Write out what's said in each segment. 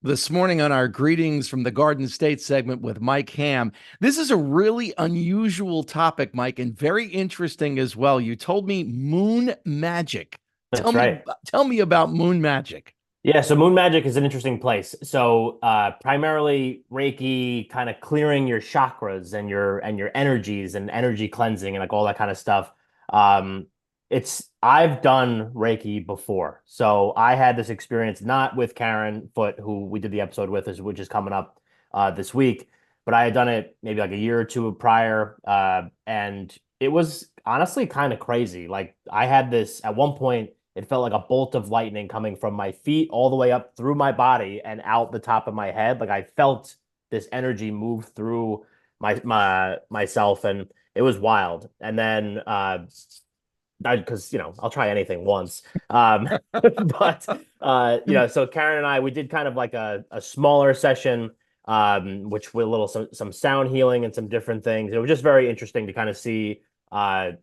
This morning on our Greetings from the Garden State segment with Mike Ham. This is a really unusual topic, Mike, and very interesting as well. You told me moon magic. Tell That's me right. tell me about moon magic. Yeah, so moon magic is an interesting place. So primarily Reiki, kind of clearing your chakras and your energies and energy cleansing and like all that kind of stuff. Um, it's I've done Reiki before. So I had this experience not with Karen Foote, who we did the episode with, which is coming up this week, but I had done it maybe like a year or two prior, and it was honestly kind of crazy. Like I had this at one point. It felt like a bolt of lightning coming from my feet all the way up through my body and out the top of my head. Like I felt this energy move through my myself, and it was wild. And then because I'll try anything once. But so Karen and I, we did kind of like a smaller session, which with a little some sound healing and some different things. It was just very interesting to kind of see, like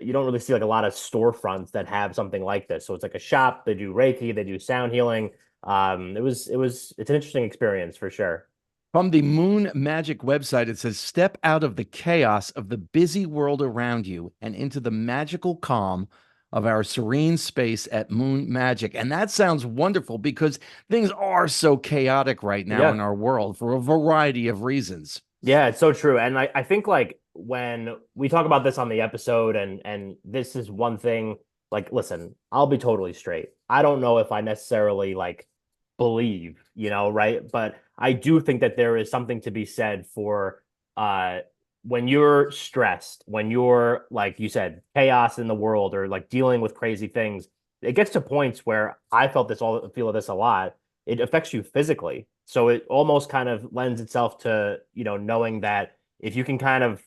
you don't really see like a lot of storefronts that have something like this. So it's like a shop. They do Reiki, they do sound healing. It's an interesting experience for sure. From the Moon Magic website, it says step out of the chaos of the busy world around you and into the magical calm of our serene space at Moon Magic. And that sounds wonderful because things are so chaotic right now in Yeah. our world for a variety of reasons. Yeah, it's so true. And I think like when we talk about this on the episode and this is one thing, like, listen, I'll be totally straight. I don't know if I necessarily like believe, right? But I do think that there is something to be said for uh when you're stressed, when you're like you said, chaos in the world or like dealing with crazy things, it gets to points where I feel this a lot. It affects you physically. So it almost kind of lends itself to, knowing that if you can kind of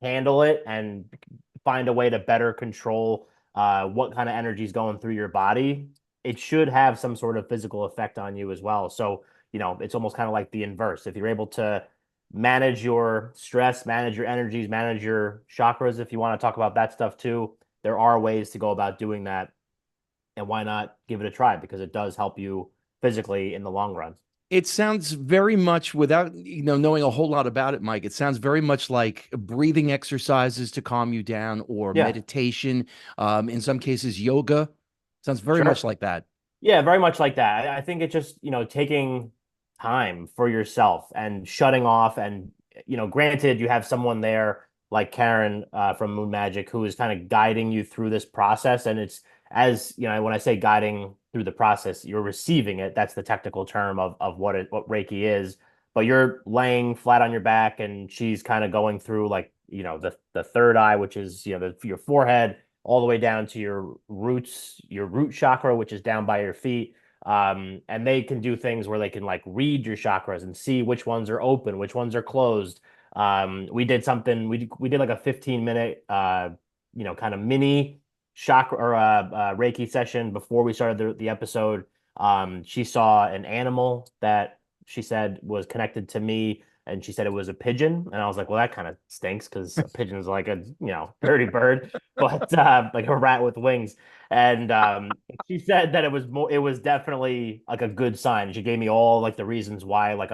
handle it and find a way to better control what kind of energy is going through your body, it should have some sort of physical effect on you as well. So, it's almost kind of like the inverse. If you're able to manage your stress, manage your energies, manage your chakras, if you want to talk about that stuff too, there are ways to go about doing that. And why not give it a try? Because it does help you physically in the long run. It sounds very much without knowing a whole lot about it, Mike. It sounds very much like breathing exercises to calm you down or Yeah, meditation. In some cases, yoga. Sounds very much sure. like that. Yeah, very much like that. I think it's just, taking time for yourself and shutting off. And, granted, you have someone there like Karen from Moon Magic who is kind of guiding you through this process. And it's as, when I say guiding through the process, you're receiving it. That's the technical term of what Reiki is. But you're laying flat on your back and she's kind of going through like, the third eye, which is, your forehead all the way down to your roots, your root chakra, which is down by your feet. And they can do things where they can like read your chakras and see which ones are open, which ones are closed. We did something, we did like a 15-minute, kind of mini chakra or Reiki session before we started the episode. She saw an animal that she said was connected to me and she said it was a pigeon. And I was like, well, that kind of stinks because a pigeon is like a, dirty bird, but like a rat with wings. And she said that it was definitely like a good sign. She gave me all like the reasons why, like,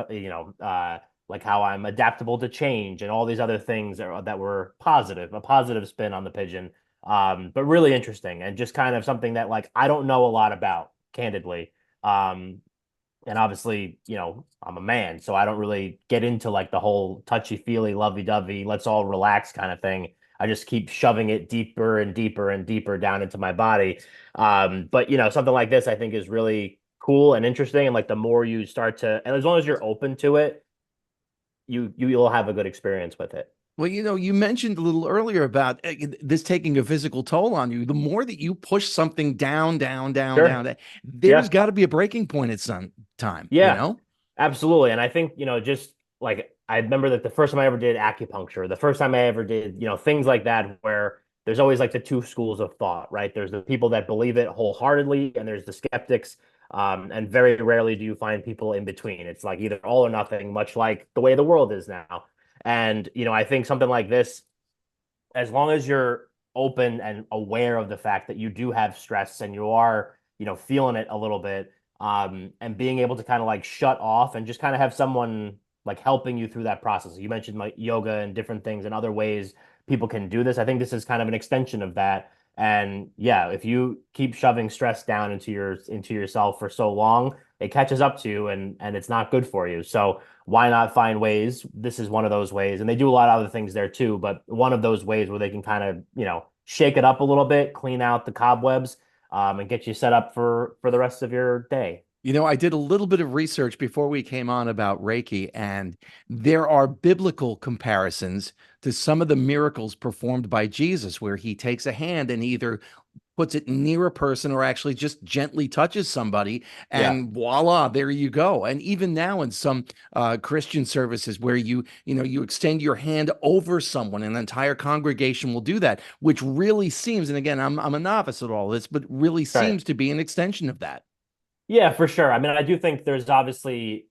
like how I'm adaptable to change and all these other things that were positive, a positive spin on the pigeon. But really interesting and just kind of something that like I don't know a lot about, candidly. Um, and obviously, I'm a man, so I don't really get into like the whole touchy-feely, lovey-dovey, let's all relax kind of thing. I just keep shoving it deeper and deeper and deeper down into my body. But something like this I think is really cool and interesting. And like the more you start to, and as long as you're open to it, you'll have a good experience with it. Well, you mentioned a little earlier about this taking a physical toll on you. The more that you push something down, down, down, down, Sure. there's Yeah. got to be a breaking point at some time, Yeah. Absolutely. And I think, just like I remember that the first time I ever did acupuncture, the first time I ever did, things like that, where there's always like the two schools of thought, right? There's the people that believe it wholeheartedly, and there's the skeptics. And very rarely do you find people in between. It's like either all or nothing, much like the way the world is now. And, I think something like this, as long as you're open and aware of the fact that you do have stress and you are, feeling it a little bit, and being able to kind of like shut off and just kind of have someone like helping you through that process. You mentioned like yoga and different things and other ways people can do this. I think this is kind of an extension of that. And yeah, if you keep shoving stress down into yourself for so long, it catches up to you and it's not good for you. So why not find ways? This is one of those ways. And they do a lot of other things there too, but one of those ways where they can kind of, shake it up a little bit, clean out the cobwebs, and get you set up for the rest of your day. I did a little bit of research before we came on about Reiki, and there are biblical comparisons to some of the miracles performed by Jesus, where he takes a hand and either puts it near a person or actually just gently touches somebody, Yeah, and voila, there you go. And even now in some Christian services where you extend your hand over someone, an entire congregation will do that, which really seems, and again, I'm a novice at all this, but really right. seems to be an extension of that. Yeah, for sure. I mean, I do think there's obviously,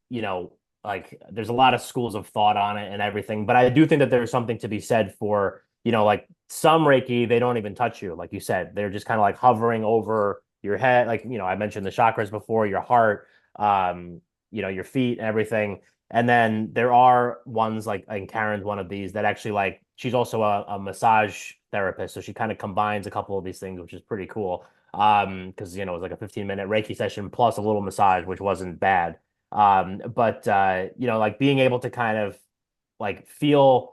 like there's a lot of schools of thought on it and everything, but I do think that there's something to be said for, like some Reiki, they don't even touch you, like you said. They're just kind of like hovering over your head. Like, I mentioned the chakras before, your heart, your feet and everything. And then there are ones like, and Karen's one of these that actually like she's also a massage therapist. So she kind of combines a couple of these things, which is pretty cool because it was like a 15-minute Reiki session plus a little massage, which wasn't bad. But like being able to kind of like feel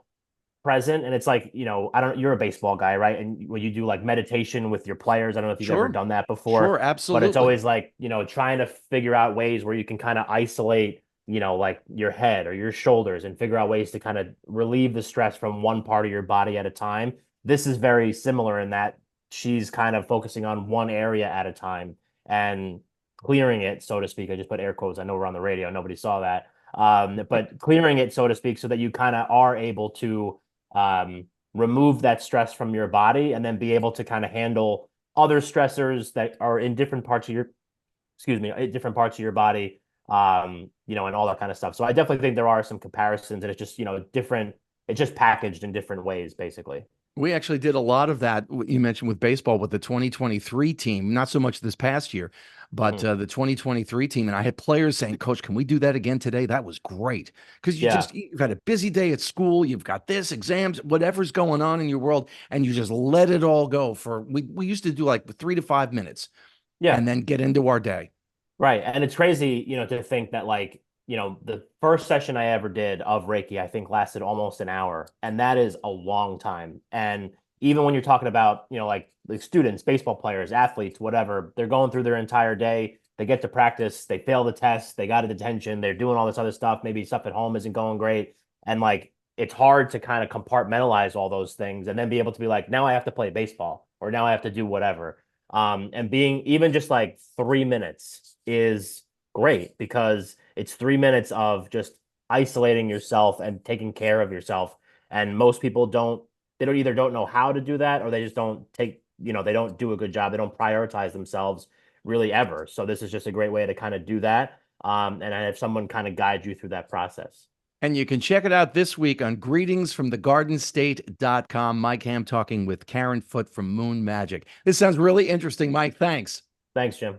present, and it's like, I don't, you're a baseball guy, right? And when you do like meditation with your players, I don't know if you've ever Sure. done that Sure, before, but it's absolutely. always like, trying to figure out ways where you can kind of isolate, like your head or your shoulders and figure out ways to kind of relieve the stress from one part of your body at a time. This is very similar in that she's kind of focusing on one area at a time and clearing it, so to speak. I just put air quotes. I know we're on the radio. Nobody saw that. But clearing it, so to speak, so that you kind of are able to um, remove that stress from your body and then be able to kind of handle other stressors that are in different parts of your, excuse me, different parts of your body, and all that kind of stuff. So I definitely think there are some comparisons and it's just, different, it's just packaged in different ways, basically. We actually did a lot of that, you mentioned with baseball with the 2023 team, not so much this past year, but Hmm. the 2023 team. And I had players saying, Coach, can we do that again today? That was great. Because Yeah. you've had a busy day at school, you've got this, exams, whatever's going on in your world, and you just let it all go we used to do like 3 to 5 minutes Yeah. and then get into our day. Right. And it's crazy, to think that like, the first session I ever did of Reiki, I think lasted almost an hour. And that is a long time. And even when you're talking about, like students, baseball players, athletes, whatever, they're going through their entire day. They get to practice, they fail the test, they got a detention, they're doing all this other stuff. Maybe stuff at home isn't going great. And like it's hard to kind of compartmentalize all those things and then be able to be like, now I have to play baseball or now I have to do whatever. And being even just like 3 minutes is great because it's 3 minutes of just isolating yourself and taking care of yourself. And most people they don't either don't know how to do that or they just don't they don't do a good job. They don't prioritize themselves really ever. So this is just a great way to kind of do that. And have someone kind of guide you through that process. And you can check it out this week on greetingsfromthegardenstate.com. Mike Ham talking with Karen Foote from Moon Magic. This sounds really interesting, Mike. Thanks. Thanks, Jim.